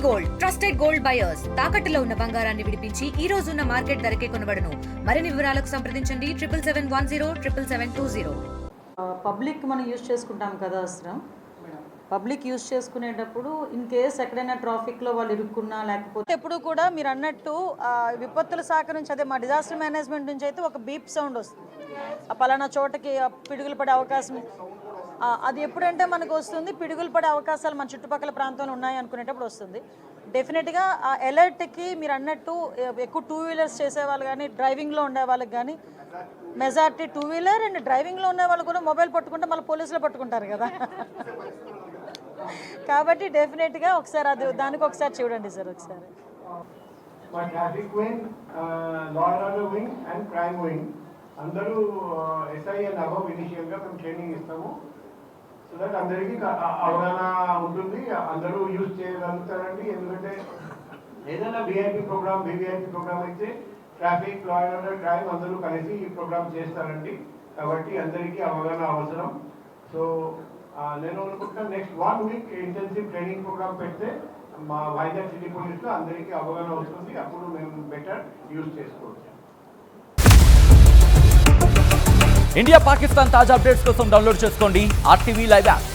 Gold trusted gold buyers తాకట్టులో ఉన్న బంగారాన్ని విడిపించి ఈ రోజు ఉన్న మార్కెట్ ధరకే కొనబడును. మరిన్ని వివరాలకు సంప్రదించండి 7771077720. పబ్లిక్ మనం యూజ్ చేసుకుంటాం కదా అసలు పబ్లిక్ యూజ్ చేసుకునేటప్పుడు ఇన్ కేస్ ఎక్కడైనా ట్రాఫిక్లో వాళ్ళు ఇరుక్కున్నా లేకపోతే ఎప్పుడు కూడా మీరు అన్నట్టు విపత్తుల శాఖ నుంచి అదే మా డిజాస్టర్ మేనేజ్మెంట్ నుంచి అయితే ఒక బీప్ సౌండ్ వస్తుంది. ఆ పలానా చోటకి పిడుగులు పడే అవకాశం అది ఎప్పుడంటే మనకు వస్తుంది, పిడుగులు పడే అవకాశాలు మన చుట్టుపక్కల ప్రాంతంలో ఉన్నాయి అనుకునేటప్పుడు వస్తుంది. డెఫినెట్గా ఆ అలర్ట్కి మీరు అన్నట్టు ఎక్కువ టూ వీలర్స్ చేసేవాళ్ళు కానీ డ్రైవింగ్లో ఉండే వాళ్ళకి కానీ మెజారిటీ టూ వీలర్ అండ్ డ్రైవింగ్లో ఉన్న వాళ్ళు కూడా మొబైల్ పట్టుకుంటే మళ్ళీ పోలీసులు పట్టుకుంటారు కదా. కాబట్టి డెఫినెట్గా ఒకసారి అది దానికి ఒకసారి చూడండి సార్ ఒకసారి. Traffic wing, law and order wing and crime wing అందరూ ఎస్ఐ అండ్ అబవ్ ఇనిషియల్గా మేము ట్రైనింగ్ ఇస్తాము. సో దట్ అందరికీ అవగాహన ఉంటుంది, అందరూ యూజ్ చేయగలుగుతారండి. ఎందుకంటే ఏదైనా విఐపి ప్రోగ్రామ్ వివిఐపి ప్రోగ్రామ్ అయితే traffic, law and order, crime అందరూ కలిసి ఈ ప్రోగ్రామ్ చేస్తారండి. కాబట్టి అందరికీ అవగాహన అవసరం. సో నేను అనుకుంటున్నాను next 1 week intensive training program పెడితే మా వైజాగ్ సిటీ పోలీస్లో అందరికీ అవగాహన వస్తుంది. అప్పుడు మేము బెటర్ యూజ్ చేసుకోవచ్చు. ఇండియా పాకిస్తాన్ తాజా అప్డేట్స్ కోసం డౌన్లోడ్ చేసుకోండి RTV లైవ్ యాప్.